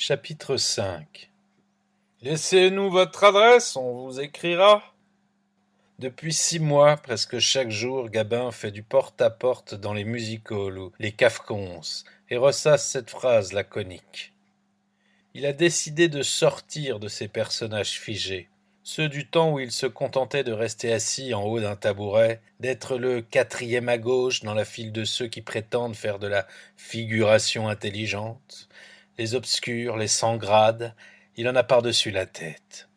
Chapitre 5. Laissez-nous votre adresse, on vous écrira. Depuis 6 mois, presque chaque jour, Gabin fait du porte-à-porte dans les music-halls ou les cafcons et ressasse cette phrase laconique. Il a décidé de sortir de ces personnages figés, ceux du temps où il se contentait de rester assis en haut d'un tabouret, d'être le quatrième à gauche dans la file de ceux qui prétendent faire de la figuration intelligente, les obscurs, les sans grade, il en a par-dessus la tête.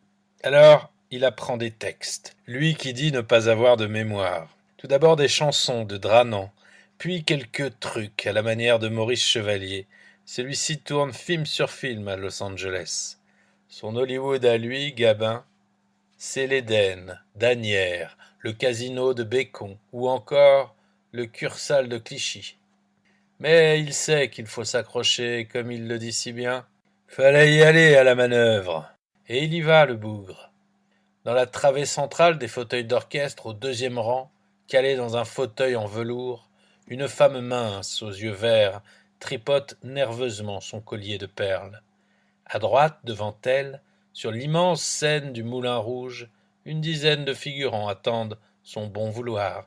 Alors, il apprend des textes, lui qui dit ne pas avoir de mémoire. Tout d'abord des chansons de Dranan, puis quelques trucs à la manière de Maurice Chevalier. Celui-ci tourne film sur film à Los Angeles. Son Hollywood à lui, Gabin, c'est l'Éden, d'Asnières, le casino de Bécon, ou encore le Cursal de Clichy. Mais il sait qu'il faut s'accrocher, comme il le dit si bien. Fallait y aller à la manœuvre. Et il y va, le bougre. Dans la travée centrale des fauteuils d'orchestre au deuxième rang, calée dans un fauteuil en velours, une femme mince aux yeux verts tripote nerveusement son collier de perles. À droite, devant elle, sur l'immense scène du Moulin Rouge, une dizaine de figurants attendent son bon vouloir.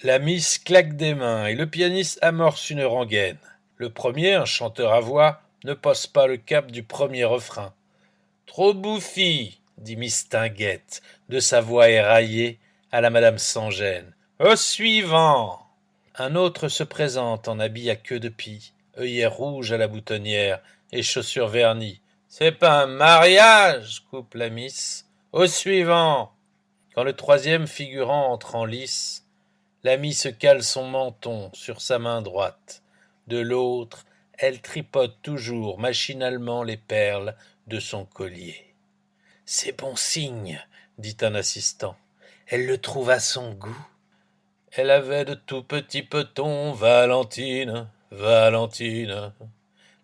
La miss claque des mains et le pianiste amorce une rengaine. Le premier, un chanteur à voix, ne pose pas le cap du premier refrain. « Trop bouffi !» dit Miss Tinguette, de sa voix éraillée, à la madame Sans-Gêne. « Au suivant !» Un autre se présente en habit à queue de pie, œillets rouges à la boutonnière et chaussures vernies. « C'est pas un mariage !» coupe la miss. « Au suivant !» Quand le troisième figurant entre en lice, la miss cale son menton sur sa main droite. De l'autre, elle tripote toujours machinalement les perles de son collier. « C'est bon signe, » dit un assistant. « Elle le trouve à son goût. » Elle avait de tout petits petons, Valentine, Valentine.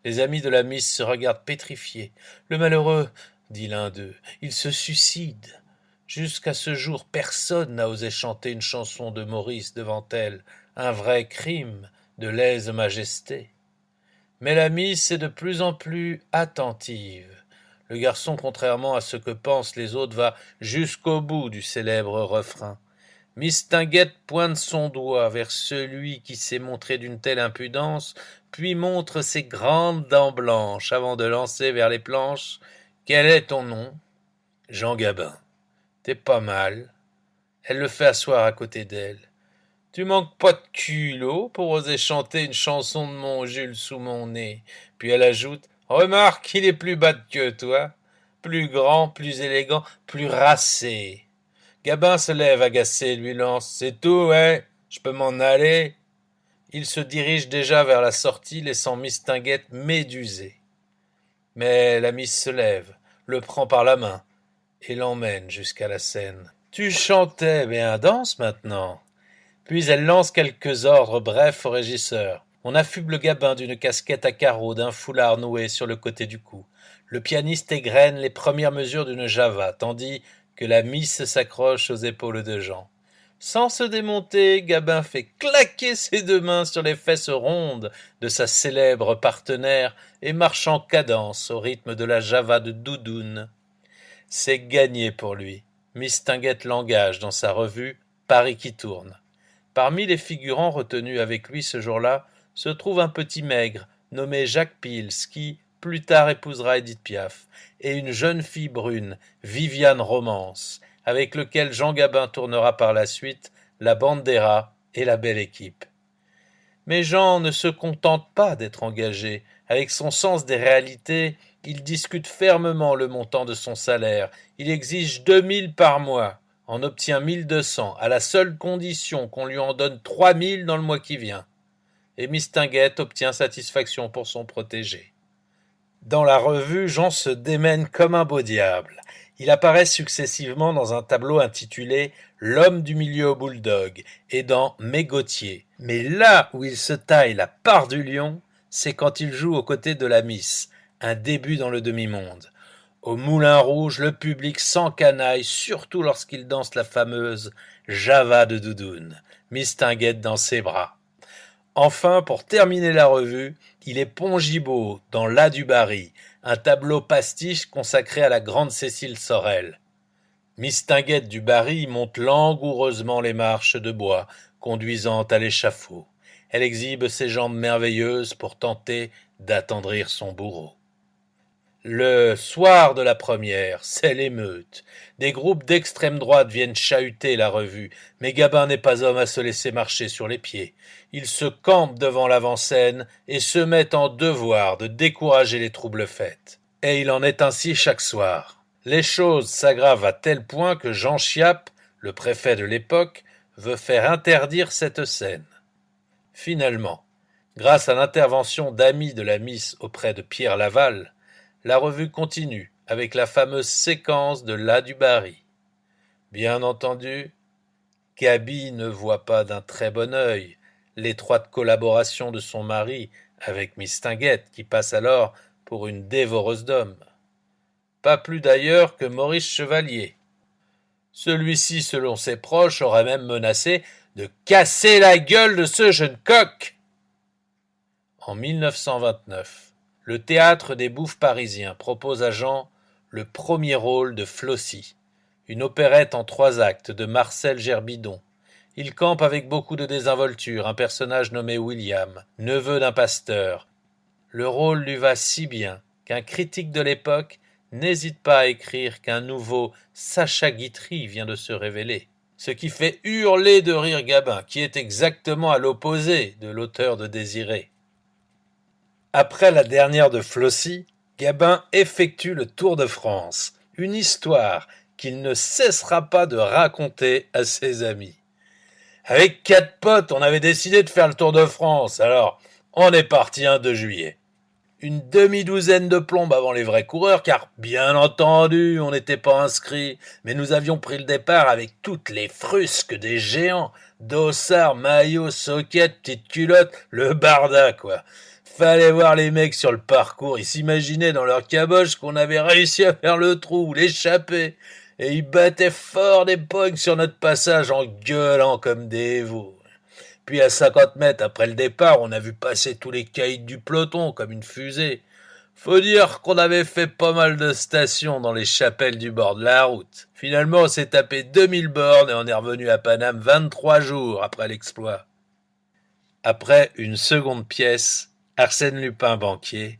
Les amis de la miss se regardent pétrifiés. « Le malheureux, » dit l'un d'eux, « il se suicide. » Jusqu'à ce jour, personne n'a osé chanter une chanson de Maurice devant elle, un vrai crime de lèse-majesté. Mais la miss est de plus en plus attentive. Le garçon, contrairement à ce que pensent les autres, va jusqu'au bout du célèbre refrain. Miss Tinguette pointe son doigt vers celui qui s'est montré d'une telle impudence, puis montre ses grandes dents blanches avant de lancer vers les planches. « Quel est ton nom ?»« Jean Gabin. »« T'es pas mal. » Elle le fait asseoir à côté d'elle. « Tu manques pas de culot pour oser chanter une chanson de mon Jules sous mon nez. » Puis elle ajoute « Remarque, il est plus bas que toi, plus grand, plus élégant, plus racé. » Gabin se lève agacé et lui lance « C'est tout, ouais, je peux m'en aller ?» Il se dirige déjà vers la sortie, laissant Miss Tinguette médusée. Mais la miss se lève, le prend par la main et l'emmène jusqu'à la scène. « Tu chantais, bien danse maintenant !» Puis elle lance quelques ordres brefs au régisseur. On affuble Gabin d'une casquette à carreaux, d'un foulard noué sur le côté du cou. Le pianiste égrène les premières mesures d'une java, tandis que la miss s'accroche aux épaules de Jean. Sans se démonter, Gabin fait claquer ses deux mains sur les fesses rondes de sa célèbre partenaire et marche en cadence au rythme de la java de Doudoune. C'est gagné pour lui. Miss Tinguette l'engage dans sa revue Paris qui tourne. Parmi les figurants retenus avec lui ce jour-là se trouve un petit maigre nommé Jacques Pils qui, plus tard, épousera Édith Piaf, et une jeune fille brune, Viviane Romance, avec lequel Jean Gabin tournera par la suite La Bandera et La Belle Équipe. Mais Jean ne se contente pas d'être engagé. Avec son sens des réalités, il discute fermement le montant de son salaire. Il exige 2000 par mois, en obtient 1200, à la seule condition qu'on lui en donne 3000 dans le mois qui vient. Et Miss Tinguette obtient satisfaction pour son protégé. Dans la revue, Jean se démène comme un beau diable. Il apparaît successivement dans un tableau intitulé « L'homme du milieu au bulldog » et dans « Mégotier ». Mais là où il se taille la part du lion, c'est quand il joue aux côtés de la miss, un début dans le demi-monde. Au Moulin Rouge, le public s'encanaille, surtout lorsqu'il danse la fameuse Java de Doudoune, Miss Tinguette dans ses bras. Enfin, pour terminer la revue, Il est Pongibaud dans L'A du Barry, un tableau pastiche consacré à la grande Cécile Sorel. Mistinguett du Barry monte langoureusement les marches de bois conduisant à l'échafaud. Elle exhibe ses jambes merveilleuses pour tenter d'attendrir son bourreau. Le soir de la première, c'est l'émeute. Des groupes d'extrême droite viennent chahuter la revue, mais Gabin n'est pas homme à se laisser marcher sur les pieds. Il se campe devant l'avant-scène et se met en devoir de décourager les troubles faits. Et il en est ainsi chaque soir. Les choses s'aggravent à tel point que Jean Chiappe, le préfet de l'époque, veut faire interdire cette scène. Finalement, grâce à l'intervention d'amis de la Miss auprès de Pierre Laval, la revue continue avec la fameuse séquence de L'A du Barry. Bien entendu, Gaby ne voit pas d'un très bon œil l'étroite collaboration de son mari avec Mistinguett, qui passe alors pour une dévoreuse d'hommes. Pas plus d'ailleurs que Maurice Chevalier. Celui-ci, selon ses proches, aurait même menacé de casser la gueule de ce jeune coq. En 1929, le Théâtre des Bouffes parisiens propose à Jean le premier rôle de Flossie, une opérette en 3 actes de Marcel Gerbidon. Il campe avec beaucoup de désinvolture un personnage nommé William, neveu d'un pasteur. Le rôle lui va si bien qu'un critique de l'époque n'hésite pas à écrire qu'un nouveau Sacha Guitry vient de se révéler. Ce qui fait hurler de rire Gabin, qui est exactement à l'opposé de l'auteur de Désiré. Après la dernière de Flossie, Gabin effectue le Tour de France, une histoire qu'il ne cessera pas de raconter à ses amis. Avec 4 potes, on avait décidé de faire le Tour de France, alors on est parti un 2 juillet. Une demi-douzaine de plombes avant les vrais coureurs, car bien entendu, on n'était pas inscrits, mais nous avions pris le départ avec toutes les frusques des géants, dossards, maillots, soquettes, petites culottes, le barda, quoi. Fallait voir les mecs sur le parcours, ils s'imaginaient dans leur caboche qu'on avait réussi à faire le trou, l'échapper, et ils battaient fort des pognes sur notre passage en gueulant comme des veaux. Puis à 50 mètres après le départ, on a vu passer tous les caïds du peloton comme une fusée. Faut dire qu'on avait fait pas mal de stations dans les chapelles du bord de la route. Finalement, on s'est tapé 2000 bornes et on est revenu à Paname 23 jours après l'exploit. Après une seconde pièce, Arsène Lupin banquier,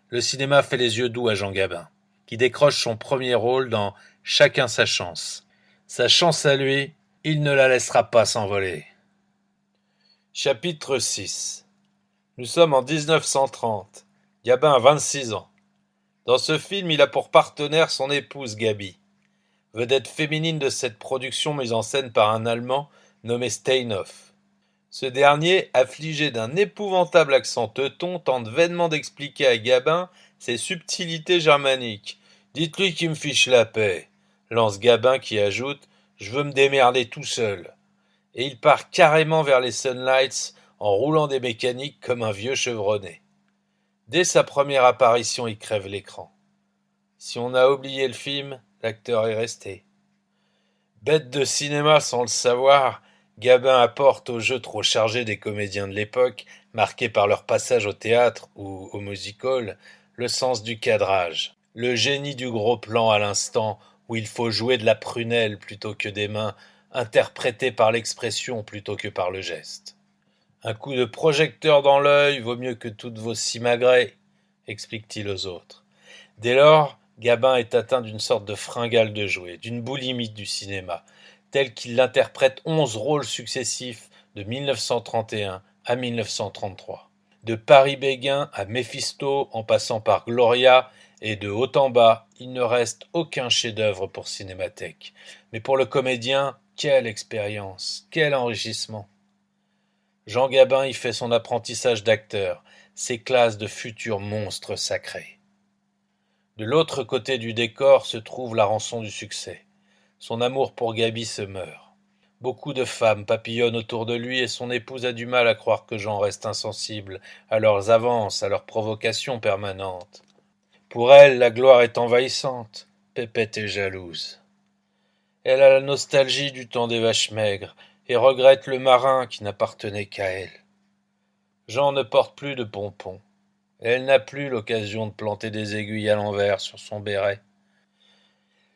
le cinéma fait les yeux doux à Jean Gabin, qui décroche son premier rôle dans Chacun sa chance. Sa chance à lui, il ne la laissera pas s'envoler. Chapitre 6. Nous sommes en 1930. Gabin a 26 ans. Dans ce film, il a pour partenaire son épouse Gaby, vedette féminine de cette production mise en scène par un Allemand nommé Steinhoff. Ce dernier, affligé d'un épouvantable accent teuton, tente vainement d'expliquer à Gabin ses subtilités germaniques. « Dites-lui qu'il me fiche la paix », lance Gabin qui ajoute « Je veux me démerder tout seul ». Et il part carrément vers les Sunlights en roulant des mécaniques comme un vieux chevronné. Dès sa première apparition, il crève l'écran. Si on a oublié le film, l'acteur est resté. Bête de cinéma sans le savoir, Gabin apporte au jeu trop chargé des comédiens de l'époque, marqués par leur passage au théâtre ou au music-hall, le sens du cadrage, le génie du gros plan à l'instant où il faut jouer de la prunelle plutôt que des mains, interprété par l'expression plutôt que par le geste. Un coup de projecteur dans l'œil vaut mieux que toutes vos simagrées, explique-t-il aux autres. Dès lors, Gabin est atteint d'une sorte de fringale de jouer, d'une boulimie du cinéma, tel qu'il interprète 11 rôles successifs de 1931 à 1933. De Paris Béguin à Méphisto, en passant par Gloria, et de haut en bas, il ne reste aucun chef-d'œuvre pour Cinémathèque. Mais pour le comédien, quelle expérience, quel enrichissement. Jean Gabin y fait son apprentissage d'acteur, ses classes de futurs monstres sacrés. De l'autre côté du décor se trouve la rançon du succès. Son amour pour Gaby se meurt. Beaucoup de femmes papillonnent autour de lui et son épouse a du mal à croire que Jean reste insensible à leurs avances, à leurs provocations permanentes. Pour elle, la gloire est envahissante. Pépette est jalouse. Elle a la nostalgie du temps des vaches maigres et regrette le marin qui n'appartenait qu'à elle. Jean ne porte plus de pompons. Elle n'a plus l'occasion de planter des aiguilles à l'envers sur son béret.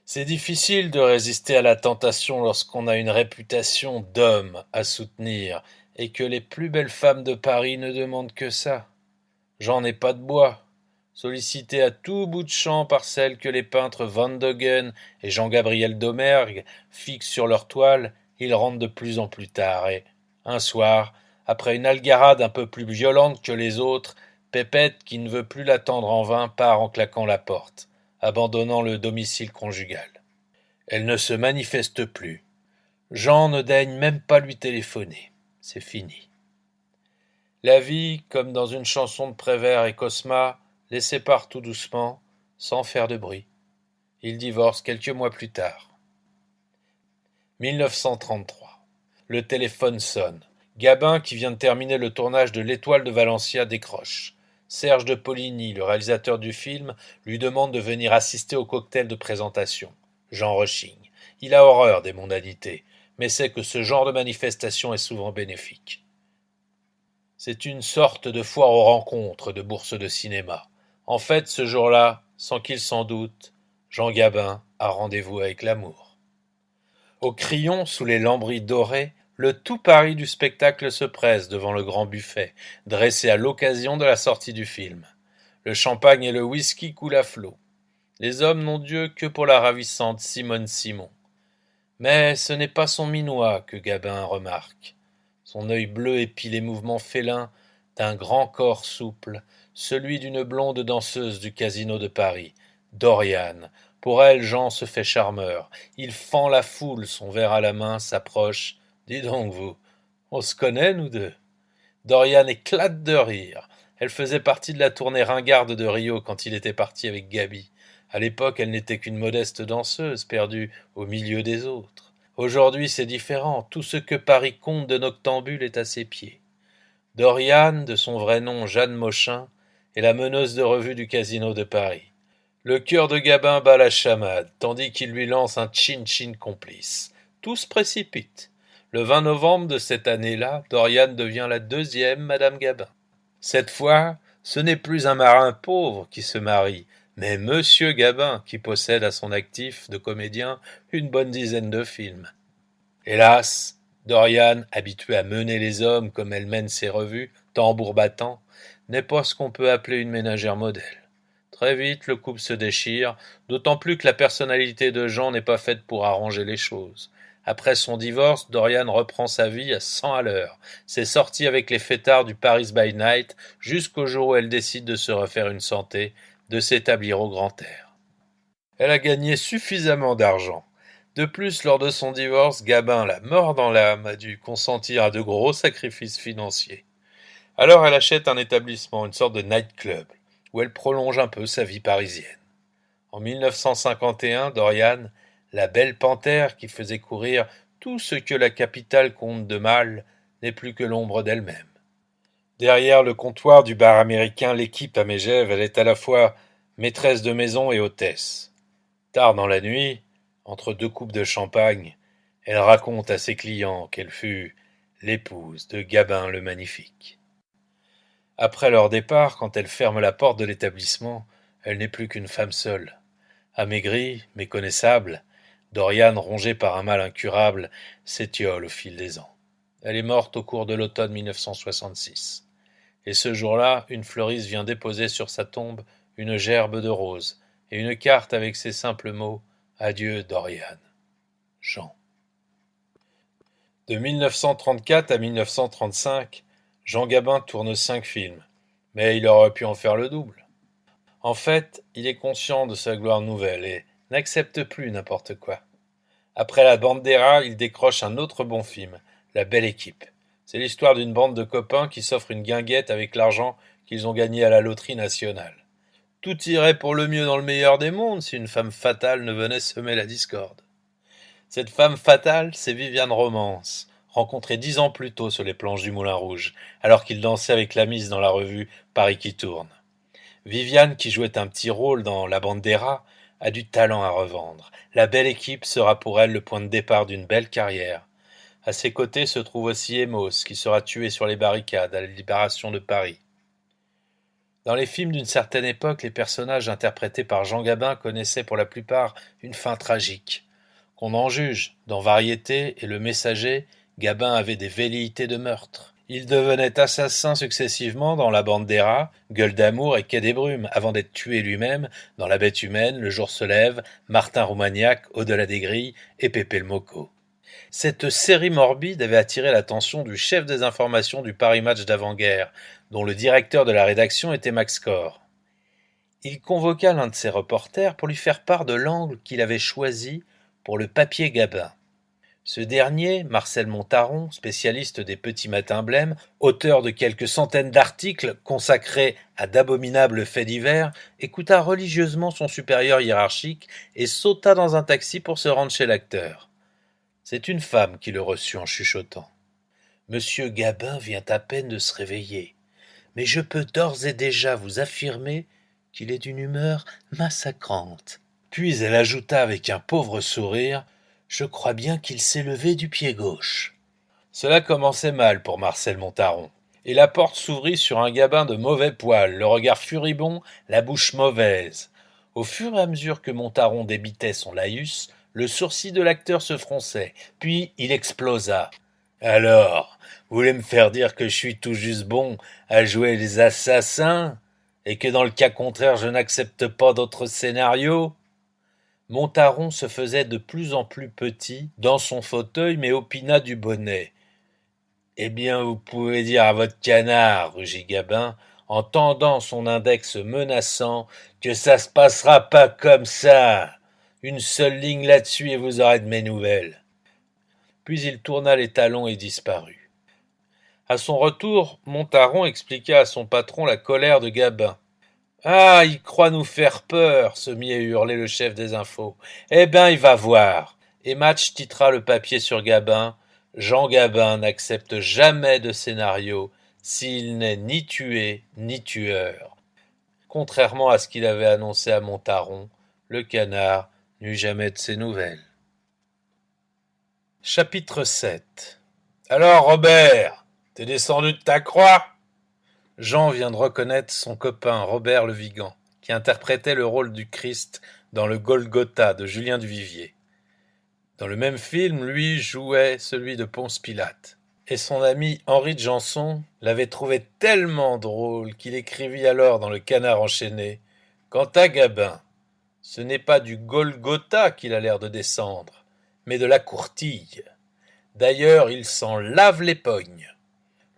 C'est difficile de résister à la tentation lorsqu'on a une réputation d'homme à soutenir et que les plus belles femmes de Paris ne demandent que ça. J'en ai pas de bois. Sollicité à tout bout de champ par celles que les peintres Van Doggen et Jean-Gabriel Domergue fixent sur leur toile, il rentre de plus en plus tard et, un soir, après une algarade un peu plus violente que les autres, Pépette, qui ne veut plus l'attendre en vain, part en claquant la porte, abandonnant le domicile conjugal. Elle ne se manifeste plus. Jean ne daigne même pas lui téléphoner. C'est fini. La vie, comme dans une chanson de Prévert et Cosma, les sépare tout doucement, sans faire de bruit. Ils divorcent quelques mois plus tard. 1933. Le téléphone sonne. Gabin, qui vient de terminer le tournage de L'Étoile de Valencia, décroche. Serge de Poligny, le réalisateur du film, lui demande de venir assister au cocktail de présentation. Jean rechigne. Il a horreur des mondanités, mais sait que ce genre de manifestation est souvent bénéfique. C'est une sorte de foire aux rencontres de bourse de cinéma. En fait, ce jour-là, sans qu'il s'en doute, Jean Gabin a rendez-vous avec l'amour. Au Crillon, sous les lambris dorés, le tout Paris du spectacle se presse devant le grand buffet, dressé à l'occasion de la sortie du film. Le champagne et le whisky coulent à flot. Les hommes n'ont Dieu que pour la ravissante Simone Simon. Mais ce n'est pas son minois que Gabin remarque. Son œil bleu épie les mouvements félins d'un grand corps souple, celui d'une blonde danseuse du casino de Paris, Doriane. Pour elle, Jean se fait charmeur. Il fend la foule, son verre à la main, s'approche. Dis donc, vous, on se connaît, nous deux? Doriane éclate de rire. Elle faisait partie de la tournée ringarde de Rio quand il était parti avec Gaby. À l'époque, elle n'était qu'une modeste danseuse, perdue au milieu des autres. Aujourd'hui, c'est différent. Tout ce que Paris compte de noctambule est à ses pieds. Doriane, de son vrai nom Jeanne Mochin, est la meneuse de revue du casino de Paris. Le cœur de Gabin bat la chamade, tandis qu'il lui lance un chin-chin complice. Tout se précipite. Le 20 novembre de cette année-là, Doriane devient la deuxième Madame Gabin. Cette fois, ce n'est plus un marin pauvre qui se marie, mais Monsieur Gabin qui possède à son actif de comédien une bonne dizaine de films. Hélas, Doriane, habituée à mener les hommes comme elle mène ses revues, tambour battant, n'est pas ce qu'on peut appeler une ménagère modèle. Très vite, le couple se déchire, d'autant plus que la personnalité de Jean n'est pas faite pour arranger les choses. Après son divorce, Doriane reprend sa vie à 100 à l'heure. C'est sorti avec les fêtards du Paris by Night jusqu'au jour où elle décide de se refaire une santé, de s'établir au grand air. Elle a gagné suffisamment d'argent. De plus, lors de son divorce, Gabin, la mort dans l'âme, a dû consentir à de gros sacrifices financiers. Alors elle achète un établissement, une sorte de night-club, où elle prolonge un peu sa vie parisienne. En 1951, Doriane, la belle panthère qui faisait courir tout ce que la capitale compte de mal, n'est plus que l'ombre d'elle-même. Derrière le comptoir du bar américain L'Équipe à Megève, elle est à la fois maîtresse de maison et hôtesse. Tard dans la nuit, entre deux coupes de champagne, elle raconte à ses clients qu'elle fut l'épouse de Gabin le Magnifique. Après leur départ, quand elle ferme la porte de l'établissement, elle n'est plus qu'une femme seule. Amaigrie, méconnaissable, Doriane, rongée par un mal incurable, s'étiole au fil des ans. Elle est morte au cours de l'automne 1966. Et ce jour-là, une fleuriste vient déposer sur sa tombe une gerbe de roses et une carte avec ces simples mots « Adieu, Doriane. Jean ». De 1934 à 1935, Jean Gabin tourne 5 films, mais il aurait pu en faire le double. En fait, il est conscient de sa gloire nouvelle et n'accepte plus n'importe quoi. Après La Bandera, il décroche un autre bon film, La Belle Équipe. C'est l'histoire d'une bande de copains qui s'offrent une guinguette avec l'argent qu'ils ont gagné à la loterie nationale. Tout irait pour le mieux dans le meilleur des mondes si une femme fatale ne venait semer la discorde. Cette femme fatale, c'est Viviane Romance, rencontrée 10 ans plus tôt sur les planches du Moulin Rouge, alors qu'il dansait avec la mise dans la revue Paris qui tourne. Viviane, qui jouait un petit rôle dans La Bandera, a du talent à revendre. La Belle Équipe sera pour elle le point de départ d'une belle carrière. À ses côtés se trouve aussi Emos, qui sera tué sur les barricades à la libération de Paris. Dans les films d'une certaine époque, les personnages interprétés par Jean Gabin connaissaient pour la plupart une fin tragique. Qu'on en juge, dans Variété et Le Messager, Gabin avait des velléités de meurtre. Il devenait assassin successivement dans La Bande des Rats, Gueule d'amour et Quai des Brumes, avant d'être tué lui-même dans La Bête humaine, Le jour se lève, Martin Roumaniac, Au-delà des grilles et Pépé le Moco. Cette série morbide avait attiré l'attention du chef des informations du Paris Match d'avant-guerre, dont le directeur de la rédaction était Max Corr. Il convoqua l'un de ses reporters pour lui faire part de l'angle qu'il avait choisi pour le papier Gabin. Ce dernier, Marcel Montaron, spécialiste des petits matins blêmes, auteur de quelques centaines d'articles consacrés à d'abominables faits divers, écouta religieusement son supérieur hiérarchique et sauta dans un taxi pour se rendre chez l'acteur. C'est une femme qui le reçut en chuchotant. « Monsieur Gabin vient à peine de se réveiller, mais je peux d'ores et déjà vous affirmer qu'il est d'une humeur massacrante. » Puis elle ajouta avec un pauvre sourire « Je crois bien qu'il s'est levé du pied gauche. » Cela commençait mal pour Marcel Montaron, et la porte s'ouvrit sur un Gabin de mauvais poil, le regard furibond, la bouche mauvaise. Au fur et à mesure que Montaron débitait son laïus, le sourcil de l'acteur se fronçait, puis il explosa. « Alors, vous voulez me faire dire que je suis tout juste bon à jouer les assassins, et que dans le cas contraire je n'accepte pas d'autres scénarios ?» Montaron se faisait de plus en plus petit dans son fauteuil, mais opina du bonnet. « Eh bien, vous pouvez dire à votre canard, rugit Gabin, en tendant son index menaçant, que ça se passera pas comme ça. Une seule ligne là-dessus et vous aurez de mes nouvelles. » Puis il tourna les talons et disparut. À son retour, Montaron expliqua à son patron la colère de Gabin. « Ah, il croit nous faire peur, » se mit à hurler le chef des infos. « Eh ben, il va voir. » Et Match titra le papier sur Gabin. « Jean Gabin n'accepte jamais de scénario s'il n'est ni tué ni tueur. » Contrairement à ce qu'il avait annoncé à Montaron, le canard n'eut jamais de ses nouvelles. Chapitre 7. Alors, Robert, t'es descendu de ta croix ? Jean vient de reconnaître son copain Robert le Vigan, qui interprétait le rôle du Christ dans le Golgotha de Julien Duvivier. Dans le même film, lui jouait celui de Ponce Pilate. Et son ami Henri de Janson l'avait trouvé tellement drôle qu'il écrivit alors dans Le Canard enchaîné « Quant à Gabin, ce n'est pas du Golgotha qu'il a l'air de descendre, mais de la courtille. D'ailleurs, il s'en lave les pognes. »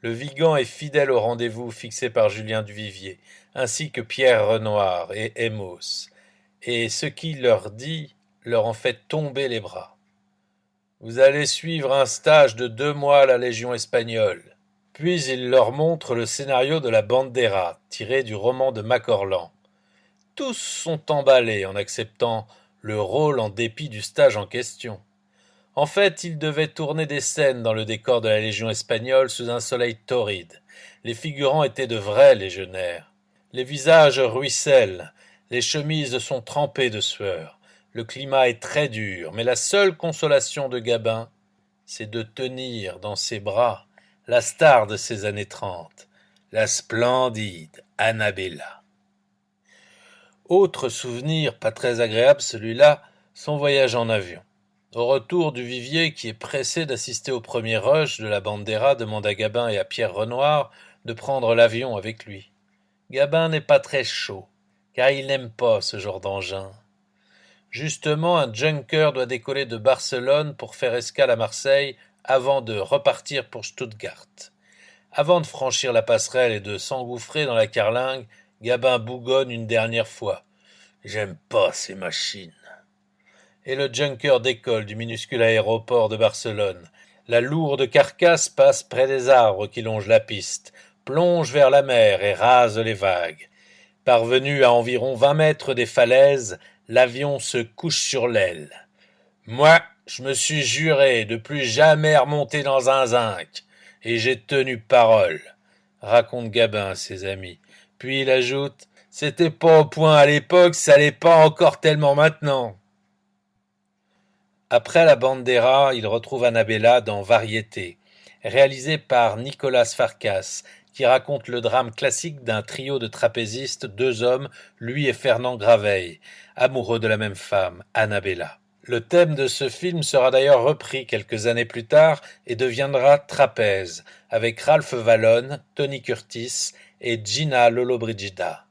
Le Vigan est fidèle au rendez-vous fixé par Julien Duvivier, ainsi que Pierre Renoir et Emos, et ce qu'il leur dit leur en fait tomber les bras. Vous allez suivre un stage de 2 mois à la Légion espagnole. Puis il leur montre le scénario de La Bande des Rats, tiré du roman de Macorlan. Tous sont emballés en acceptant le rôle en dépit du stage en question. En fait, ils devaient tourner des scènes dans le décor de la Légion espagnole sous un soleil torride. Les figurants étaient de vrais légionnaires. Les visages ruissellent, les chemises sont trempées de sueur. Le climat est très dur, mais la seule consolation de Gabin, c'est de tenir dans ses bras la star de ces années 30, la splendide Annabella. Autre souvenir, pas très agréable celui-là, son voyage en avion. Au retour, Duvivier, qui est pressé d'assister au premier rush de La Bande des Rats, demande à Gabin et à Pierre Renoir de prendre l'avion avec lui. Gabin n'est pas très chaud, car il n'aime pas ce genre d'engin. Justement, un Junker doit décoller de Barcelone pour faire escale à Marseille avant de repartir pour Stuttgart. Avant de franchir la passerelle et de s'engouffrer dans la carlingue, Gabin bougonne une dernière fois. « J'aime pas ces machines. » Et le Junker décolle du minuscule aéroport de Barcelone. La lourde carcasse passe près des arbres qui longent la piste, plonge vers la mer et rase les vagues. Parvenu à environ 20 mètres des falaises, l'avion se couche sur l'aile. « Moi, je me suis juré de plus jamais remonter dans un zinc, et j'ai tenu parole, » raconte Gabin à ses amis. Puis il ajoute « C'était pas au point à l'époque, ça l'est pas encore tellement maintenant. » Après La Bande des Rats, il retrouve Annabella dans Variété, réalisé par Nicolas Farkas, qui raconte le drame classique d'un trio de trapézistes, 2 hommes, lui et Fernand Graveille, amoureux de la même femme, Annabella. Le thème de ce film sera d'ailleurs repris quelques années plus tard et deviendra Trapèze, avec Ralph Vallone, Tony Curtis et Gina Lollobrigida.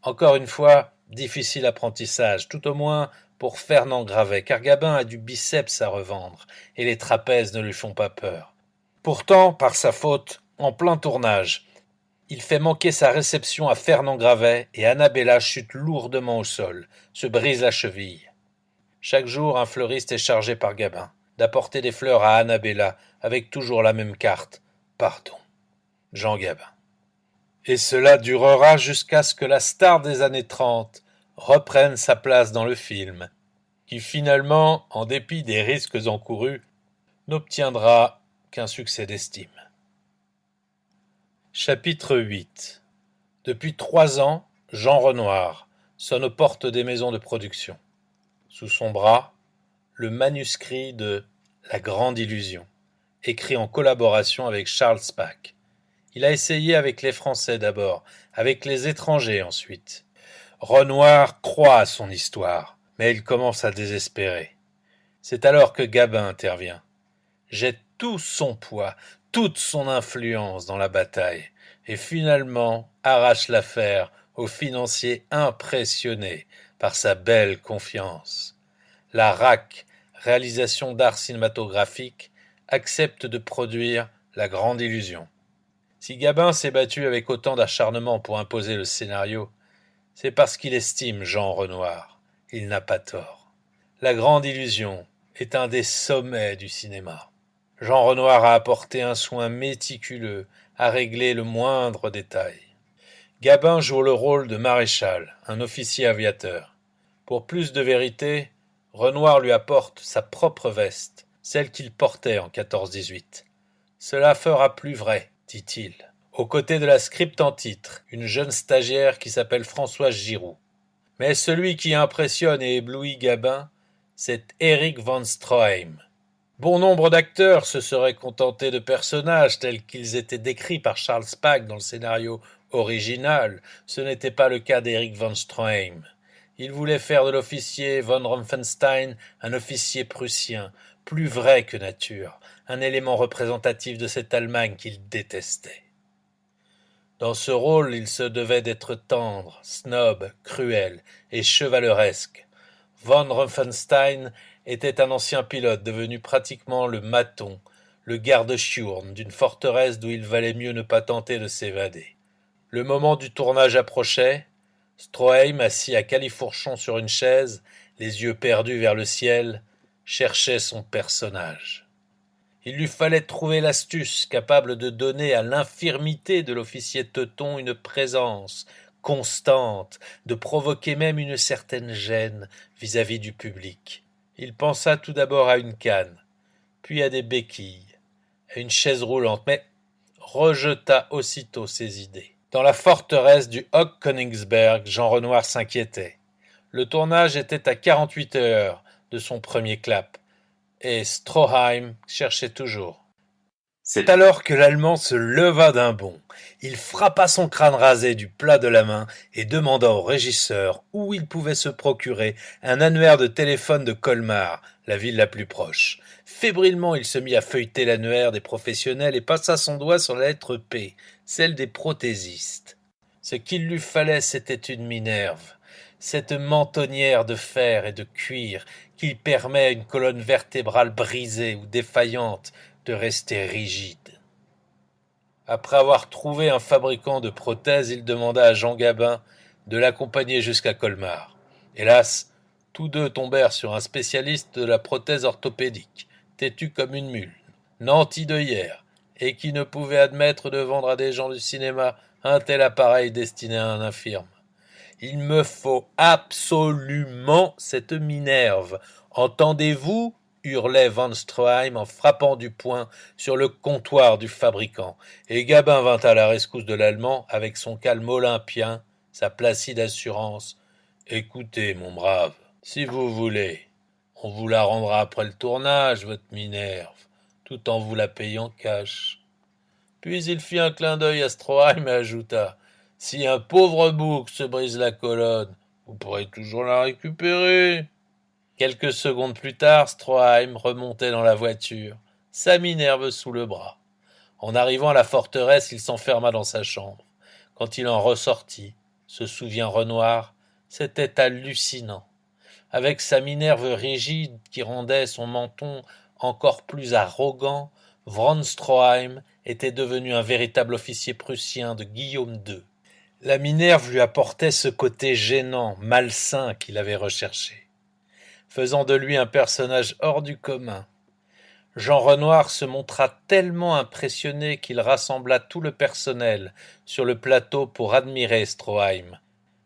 Encore une fois, difficile apprentissage, tout au moins pour Fernand Gravet, car Gabin a du biceps à revendre, et les trapèzes ne lui font pas peur. Pourtant, par sa faute, en plein tournage, il fait manquer sa réception à Fernand Gravet et Annabella chute lourdement au sol, se brise la cheville. Chaque jour, un fleuriste est chargé par Gabin d'apporter des fleurs à Annabella avec toujours la même carte. Pardon, Jean Gabin. Et cela durera jusqu'à ce que la star des années 30 reprenne sa place dans le film, qui finalement, en dépit des risques encourus, n'obtiendra qu'un succès d'estime. Chapitre 8. Depuis 3 ans, Jean Renoir sonne aux portes des maisons de production. Sous son bras, le manuscrit de La Grande Illusion, écrit en collaboration avec Charles Spack. Il a essayé avec les Français d'abord, avec les étrangers ensuite. Renoir croit à son histoire, mais il commence à désespérer. C'est alors que Gabin intervient, jette tout son poids, toute son influence dans la bataille, et finalement arrache l'affaire aux financiers impressionnés par sa belle confiance. La RAC, réalisation d'art cinématographique, accepte de produire La Grande Illusion. Si Gabin s'est battu avec autant d'acharnement pour imposer le scénario, c'est parce qu'il estime Jean Renoir. Il n'a pas tort. La Grande Illusion est un des sommets du cinéma. Jean Renoir a apporté un soin méticuleux à régler le moindre détail. Gabin joue le rôle de maréchal, un officier aviateur. Pour plus de vérité, Renoir lui apporte sa propre veste, celle qu'il portait en 14-18. Cela fera plus vrai, dit-il. Aux côtés de la script en titre, une jeune stagiaire qui s'appelle Françoise Giroud. Mais celui qui impressionne et éblouit Gabin, c'est Eric von Stroheim. Bon nombre d'acteurs se seraient contentés de personnages tels qu'ils étaient décrits par Charles Spack dans le scénario original. Ce n'était pas le cas d'Eric von Stroheim. Il voulait faire de l'officier von Rumpfenstein un officier prussien, plus vrai que nature, un élément représentatif de cette Allemagne qu'il détestait. Dans ce rôle, il se devait d'être tendre, snob, cruel et chevaleresque. Von Rumpfenstein était un ancien pilote devenu pratiquement le maton, le garde-chiourne d'une forteresse d'où il valait mieux ne pas tenter de s'évader. Le moment du tournage approchait. Stroheim, assis à califourchon sur une chaise, les yeux perdus vers le ciel, cherchait son personnage. Il lui fallait trouver l'astuce capable de donner à l'infirmité de l'officier teuton une présence constante, de provoquer même une certaine gêne vis-à-vis du public. Il pensa tout d'abord à une canne, puis à des béquilles, à une chaise roulante, mais rejeta aussitôt ses idées. Dans la forteresse du Hoch-Königsberg, Jean Renoir s'inquiétait. Le tournage était à 48 heures de son premier clap, et Stroheim cherchait toujours. C'est alors que l'Allemand se leva d'un bond. Il frappa son crâne rasé du plat de la main et demanda au régisseur où il pouvait se procurer un annuaire de téléphone de Colmar, la ville la plus proche. Fébrilement, il se mit à feuilleter l'annuaire des professionnels et passa son doigt sur la lettre P, celle des prothésistes. Ce qu'il lui fallait, c'était une Minerve, cette mentonnière de fer et de cuir qui permet à une colonne vertébrale brisée ou défaillante de rester rigide. Après avoir trouvé un fabricant de prothèses, il demanda à Jean Gabin de l'accompagner jusqu'à Colmar. Hélas, tous deux tombèrent sur un spécialiste de la prothèse orthopédique, têtu comme une mule, nanti d'œillère, et qui ne pouvait admettre de vendre à des gens du cinéma un tel appareil destiné à un infirme. « Il me faut absolument cette Minerve. Entendez-vous » hurlait Von Stroheim en frappant du poing sur le comptoir du fabricant, et Gabin vint à la rescousse de l'Allemand avec son calme olympien, sa placide assurance. « Écoutez, mon brave, si vous voulez, on vous la rendra après le tournage, votre Minerve, tout en vous la payant cash. » Puis il fit un clin d'œil à Stroheim et ajouta: « Si un pauvre bouc se brise la colonne, vous pourrez toujours la récupérer. » Quelques secondes plus tard, Stroheim remontait dans la voiture, sa Minerve sous le bras. En arrivant à la forteresse, il s'enferma dans sa chambre. Quand il en ressortit, se souvient Renoir, c'était hallucinant. Avec sa Minerve rigide qui rendait son menton encore plus arrogant, Von Stroheim était devenu un véritable officier prussien de Guillaume II. La Minerve lui apportait ce côté gênant, malsain qu'il avait recherché, faisant de lui un personnage hors du commun. Jean Renoir se montra tellement impressionné qu'il rassembla tout le personnel sur le plateau pour admirer Stroheim.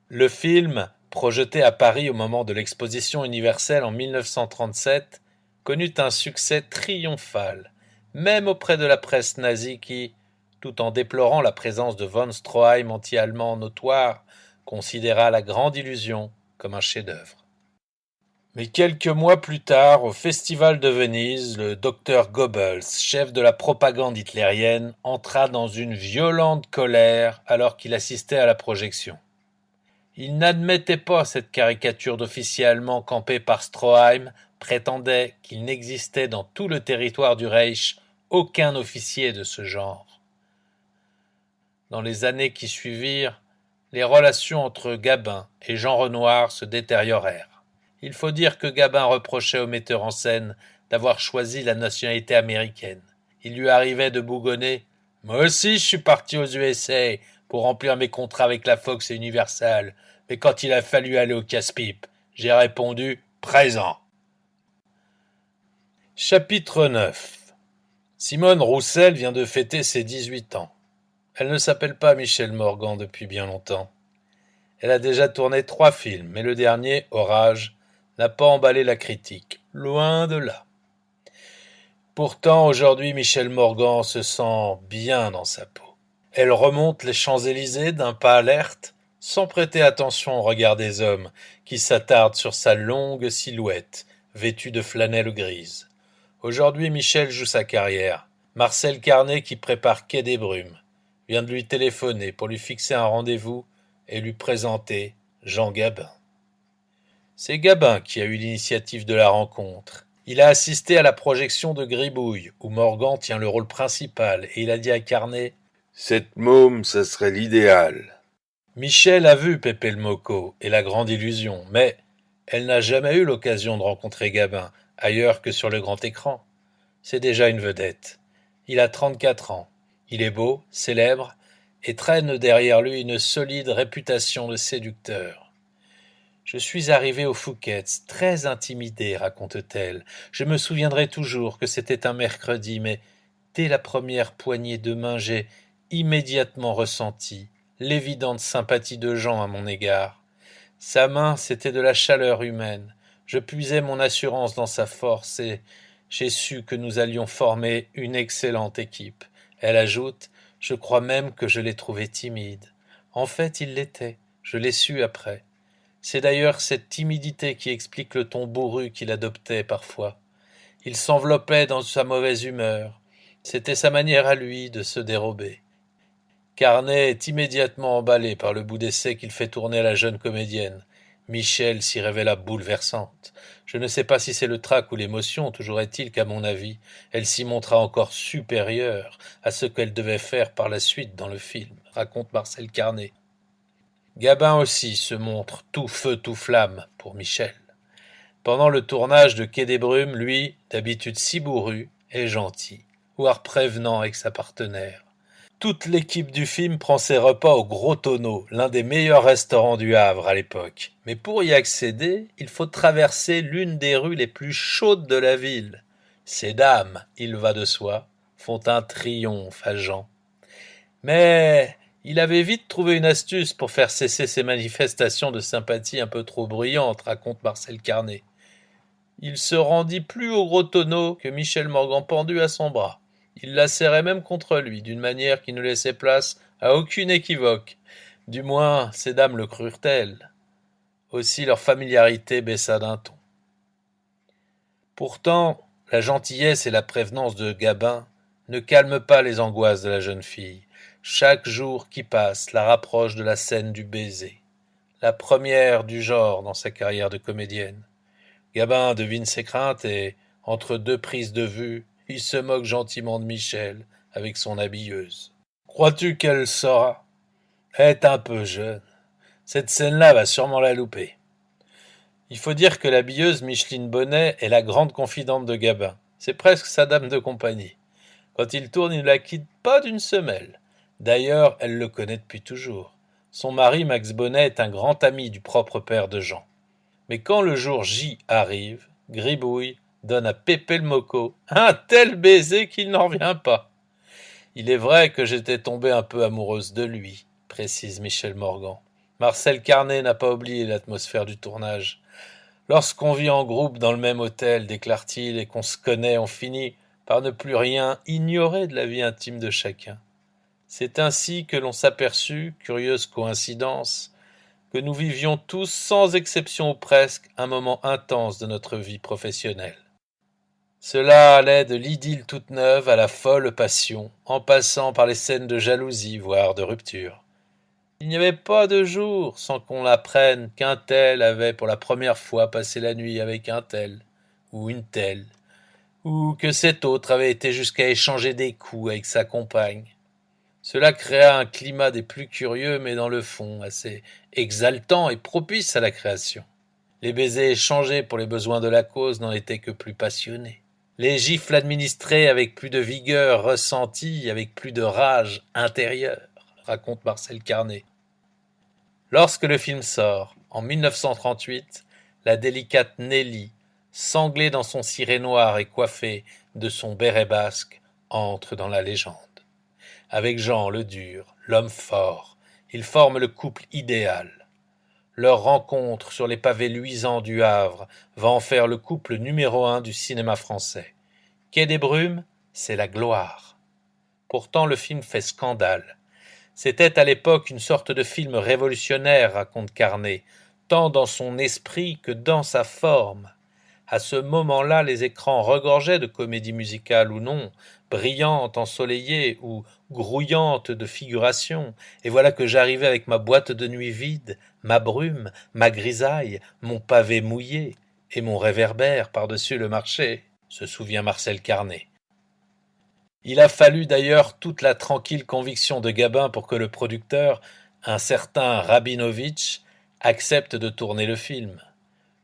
Le film, projeté à Paris au moment de l'exposition universelle en 1937, connut un succès triomphal, même auprès de la presse nazie qui, tout en déplorant la présence de von Stroheim anti-allemand notoire, considéra La Grande Illusion comme un chef-d'œuvre. Mais quelques mois plus tard, au Festival de Venise, le docteur Goebbels, chef de la propagande hitlérienne, entra dans une violente colère alors qu'il assistait à la projection. Il n'admettait pas cette caricature d'officier allemand campé par Stroheim, prétendait qu'il n'existait dans tout le territoire du Reich aucun officier de ce genre. Dans les années qui suivirent, les relations entre Gabin et Jean Renoir se détériorèrent. Il faut dire que Gabin reprochait au metteur en scène d'avoir choisi la nationalité américaine. Il lui arrivait de bougonner « Moi aussi je suis parti aux USA pour remplir mes contrats avec la Fox et Universal, mais quand il a fallu aller au casse-pipe, j'ai répondu « Présent ». Chapitre 9. Simone Roussel vient de fêter ses 18 ans. Elle ne s'appelle pas Michèle Morgan depuis bien longtemps. Elle a déjà tourné 3 films, mais le dernier, Orage, n'a pas emballé la critique, loin de là. Pourtant, aujourd'hui, Michèle Morgan se sent bien dans sa peau. Elle remonte les Champs-Élysées d'un pas alerte, sans prêter attention au regard des hommes qui s'attardent sur sa longue silhouette, vêtue de flanelle grise. Aujourd'hui, Michèle joue sa carrière. Marcel Carné, qui prépare Quai des Brumes, vient de lui téléphoner pour lui fixer un rendez-vous et lui présenter Jean Gabin. C'est Gabin qui a eu l'initiative de la rencontre. Il a assisté à la projection de Gribouille, où Morgan tient le rôle principal, et il a dit à Carnet « Cette môme, ça serait l'idéal. » Michèle a vu Pépé le Moco et La Grande Illusion, mais elle n'a jamais eu l'occasion de rencontrer Gabin, ailleurs que sur le grand écran. C'est déjà une vedette. Il a 34 ans. Il est beau, célèbre, et traîne derrière lui une solide réputation de séducteur. Je suis arrivée au Fouquet's, très intimidée, raconte-t-elle. Je me souviendrai toujours que c'était un mercredi, mais dès la première poignée de main, j'ai immédiatement ressenti l'évidente sympathie de Jean à mon égard. Sa main, c'était de la chaleur humaine. Je puisais mon assurance dans sa force et j'ai su que nous allions former une excellente équipe. Elle ajoute, je crois même que je l'ai trouvé timide. En fait, il l'était. Je l'ai su après. C'est d'ailleurs cette timidité qui explique le ton bourru qu'il adoptait parfois. Il s'enveloppait dans sa mauvaise humeur. C'était sa manière à lui de se dérober. Carnet est immédiatement emballé par le bout d'essai qu'il fait tourner à la jeune comédienne. Michèle s'y révéla bouleversante. Je ne sais pas si c'est le trac ou l'émotion, toujours est-il qu'à mon avis, elle s'y montra encore supérieure à ce qu'elle devait faire par la suite dans le film, raconte Marcel Carnet. Gabin aussi se montre tout feu tout flamme pour Michèle. Pendant le tournage de Quai des Brumes, lui, d'habitude si bourru, est gentil, voire prévenant avec sa partenaire. Toute l'équipe du film prend ses repas au Gros Tonneau, l'un des meilleurs restaurants du Havre à l'époque. Mais pour y accéder, il faut traverser l'une des rues les plus chaudes de la ville. Ces dames, il va de soi, font un triomphe à Jean. Mais il avait vite trouvé une astuce pour faire cesser ces manifestations de sympathie un peu trop bruyantes, raconte Marcel Carnet. Il se rendit plus au Gros Tonneau que Michèle Morgan pendue à son bras. Il la serrait même contre lui, d'une manière qui ne laissait place à aucune équivoque. Du moins, ces dames le crurent-elles. Aussi leur familiarité baissa d'un ton. Pourtant, la gentillesse et la prévenance de Gabin ne calme pas les angoisses de la jeune fille. Chaque jour qui passe la rapproche de la scène du baiser, la première du genre dans sa carrière de comédienne. Gabin devine ses craintes et, entre deux prises de vue, il se moque gentiment de Michel avec son habilleuse. Crois-tu qu'elle saura? Elle est un peu jeune. Cette scène-là va sûrement la louper. Il faut dire que l'habilleuse Micheline Bonnet est la grande confidente de Gabin. C'est presque sa dame de compagnie. Quand il tourne, il ne la quitte pas d'une semelle. D'ailleurs, elle le connaît depuis toujours. Son mari, Max Bonnet, est un grand ami du propre père de Jean. Mais quand le jour J arrive, Gribouille donne à Pépé le Moco un tel baiser qu'il n'en revient pas. Il est vrai que j'étais tombée un peu amoureuse de lui, précise Michel Morgan. Marcel Carnet n'a pas oublié l'atmosphère du tournage. Lorsqu'on vit en groupe dans le même hôtel, déclare-t-il, et qu'on se connaît, on finit par ne plus rien ignorer de la vie intime de chacun. C'est ainsi que l'on s'aperçut, curieuse coïncidence, que nous vivions tous, sans exception ou presque, un moment intense de notre vie professionnelle. Cela allait de l'idylle toute neuve à la folle passion, en passant par les scènes de jalousie, voire de rupture. Il n'y avait pas de jour sans qu'on apprenne qu'un tel avait pour la première fois passé la nuit avec un tel, ou une telle, ou que cet autre avait été jusqu'à échanger des coups avec sa compagne. Cela créa un climat des plus curieux, mais dans le fond assez exaltant et propice à la création. Les baisers échangés pour les besoins de la cause n'en étaient que plus passionnés. Les gifles administrées avec plus de vigueur ressenties, avec plus de rage intérieure, raconte Marcel Carnet. Lorsque le film sort, en 1938, la délicate Nelly, sanglée dans son ciré noir et coiffée de son béret basque, entre dans la légende. Avec Jean le dur, l'homme fort, ils forment le couple idéal. Leur rencontre sur les pavés luisants du Havre va en faire le couple numéro 1 du cinéma français. Quai des Brumes, c'est la gloire. Pourtant le film fait scandale. C'était à l'époque une sorte de film révolutionnaire, raconte Carnet, tant dans son esprit que dans sa forme. À ce moment-là, les écrans regorgeaient de comédies musicales ou non, brillantes, ensoleillées ou grouillantes de figuration, et voilà que j'arrivais avec ma boîte de nuit vide, ma brume, ma grisaille, mon pavé mouillé, et mon réverbère par-dessus le marché, se souvient Marcel Carnet. Il a fallu d'ailleurs toute la tranquille conviction de Gabin pour que le producteur, un certain Rabinovitch, accepte de tourner le film.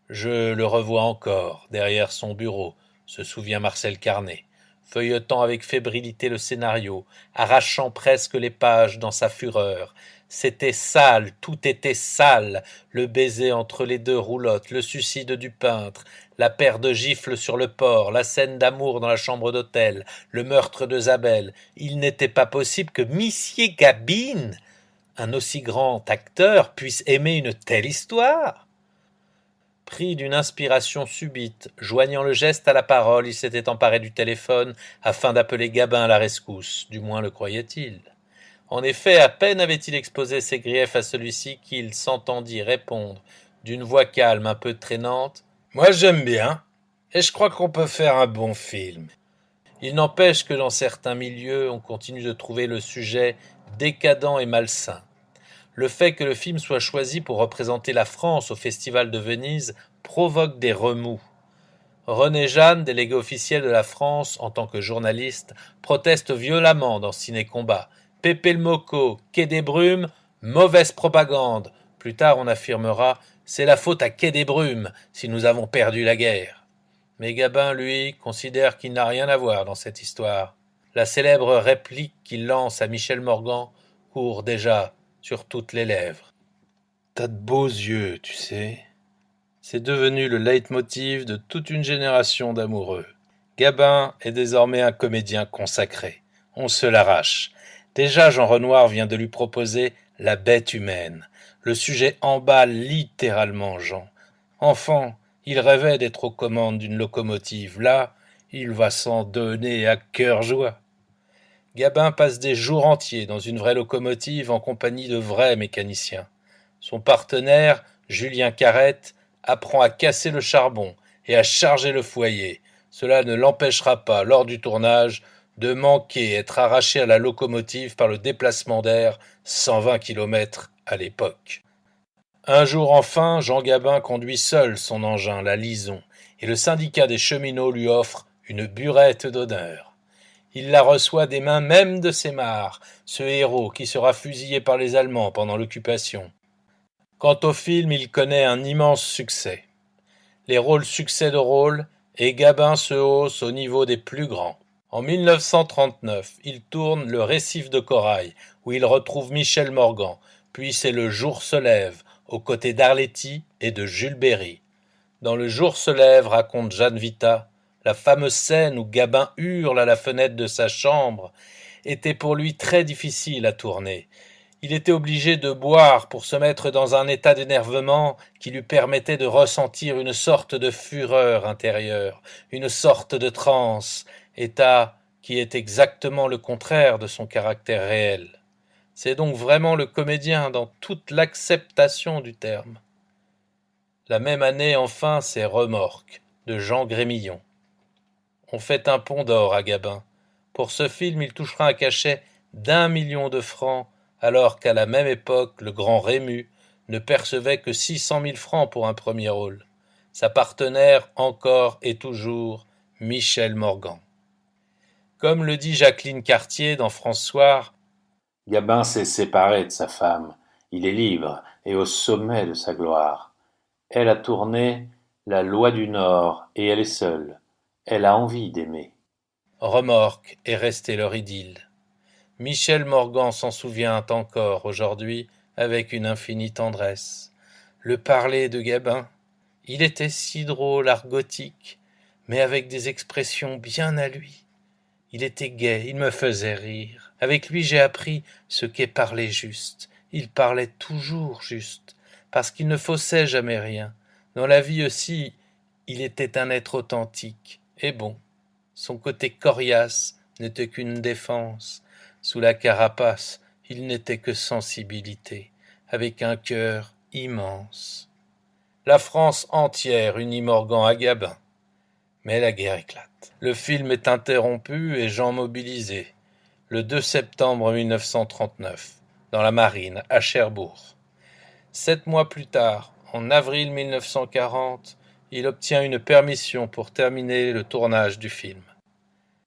Je le revois encore, derrière son bureau, se souvient Marcel Carnet, feuilletant avec fébrilité le scénario, arrachant presque les pages dans sa fureur. C'était sale, tout était sale, le baiser entre les deux roulottes, le suicide du peintre, la paire de gifles sur le port, la scène d'amour dans la chambre d'hôtel, le meurtre de Zabel. Il n'était pas possible que Missier Gabin, un aussi grand acteur, puisse aimer une telle histoire. Pris d'une inspiration subite, joignant le geste à la parole, il s'était emparé du téléphone afin d'appeler Gabin à la rescousse, du moins le croyait-il. En effet, à peine avait-il exposé ses griefs à celui-ci qu'il s'entendit répondre, d'une voix calme un peu traînante, « Moi j'aime bien, et je crois qu'on peut faire un bon film. » Il n'empêche que dans certains milieux, on continue de trouver le sujet décadent et malsain. Le fait que le film soit choisi pour représenter la France au Festival de Venise provoque des remous. René Jeanne, délégué officiel de la France en tant que journaliste, proteste violemment dans Ciné Combat. Pépé le Moco, Quai des Brumes, mauvaise propagande. Plus tard on affirmera « c'est la faute à Quai des Brumes si nous avons perdu la guerre ». Mais Gabin, lui, considère qu'il n'a rien à voir dans cette histoire. La célèbre réplique qu'il lance à Michel Morgan court déjà sur toutes les lèvres. « T'as de beaux yeux, tu sais. » C'est devenu le leitmotiv de toute une génération d'amoureux. Gabin est désormais un comédien consacré. On se l'arrache. Déjà Jean Renoir vient de lui proposer La bête humaine. Le sujet emballe littéralement Jean. Enfant, il rêvait d'être aux commandes d'une locomotive. Là, il va s'en donner à cœur joie. Gabin passe des jours entiers dans une vraie locomotive en compagnie de vrais mécaniciens. Son partenaire, Julien Carrette, apprend à casser le charbon et à charger le foyer. Cela ne l'empêchera pas, lors du tournage, de manquer être arraché à la locomotive par le déplacement d'air, 120 km à l'époque. Un jour enfin, Jean Gabin conduit seul son engin, la Lison, et le syndicat des cheminots lui offre une burette d'honneur. Il la reçoit des mains même de Sémar, ce héros qui sera fusillé par les Allemands pendant l'occupation. Quant au film, il connaît un immense succès. Les rôles succèdent aux rôles, et Gabin se hausse au niveau des plus grands. En 1939, il tourne Le Récif de corail, où il retrouve Michel Morgan, puis c'est Le Jour se lève, aux côtés d'Arletty et de Jules Berry. Dans Le Jour se lève, raconte Jeanne Vita, la fameuse scène où Gabin hurle à la fenêtre de sa chambre était pour lui très difficile à tourner. Il était obligé de boire pour se mettre dans un état d'énervement qui lui permettait de ressentir une sorte de fureur intérieure, une sorte de transe, état qui est exactement le contraire de son caractère réel. C'est donc vraiment le comédien dans toute l'acceptation du terme. La même année, enfin, c'est Remorque, de Jean Grémillon. On fait un pont d'or à Gabin. Pour ce film, il touchera un cachet d'1 million de francs, alors qu'à la même époque, le grand Rému ne percevait que 600 000 francs pour un premier rôle. Sa partenaire, encore et toujours, Michel Morgan. Comme le dit Jacqueline Cartier dans François, Gabin s'est séparé de sa femme. Il est libre et au sommet de sa gloire. Elle a tourné La Loi du Nord et elle est seule. Elle a envie d'aimer. Remorque est resté leur idylle. Michel Morgan s'en souvient encore aujourd'hui avec une infinie tendresse. Le parler de Gabin, il était si drôle, argotique, mais avec des expressions bien à lui. Il était gai, il me faisait rire. Avec lui j'ai appris ce qu'est parler juste. Il parlait toujours juste, parce qu'il ne faussait jamais rien. Dans la vie aussi, il était un être authentique et bon. Son côté coriace n'était qu'une défense. Sous la carapace, il n'était que sensibilité, avec un cœur immense. La France entière unit Morgan à Gabin. Mais la guerre éclate. Le film est interrompu et Jean mobilisé, le 2 septembre 1939, dans la marine, à Cherbourg. 7 mois plus tard, en avril 1940, il obtient une permission pour terminer le tournage du film.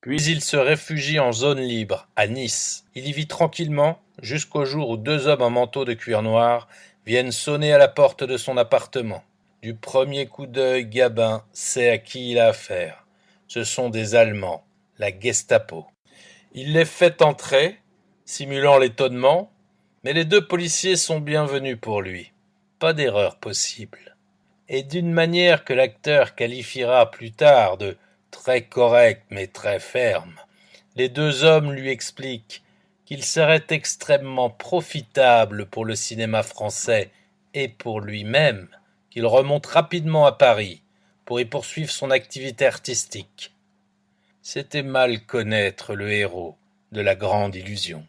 Puis il se réfugie en zone libre, à Nice. Il y vit tranquillement, jusqu'au jour où 2 hommes en manteau de cuir noir viennent sonner à la porte de son appartement. Du premier coup d'œil, Gabin sait à qui il a affaire. Ce sont des Allemands, la Gestapo. Il les fait entrer, simulant l'étonnement, mais les 2 policiers sont bienvenus pour lui. Pas d'erreur possible. Et d'une manière que l'acteur qualifiera plus tard de très correct mais très ferme, les 2 hommes lui expliquent qu'il serait extrêmement profitable pour le cinéma français et pour lui-même qu'il remonte rapidement à Paris pour y poursuivre son activité artistique. C'était mal connaître le héros de La Grande Illusion.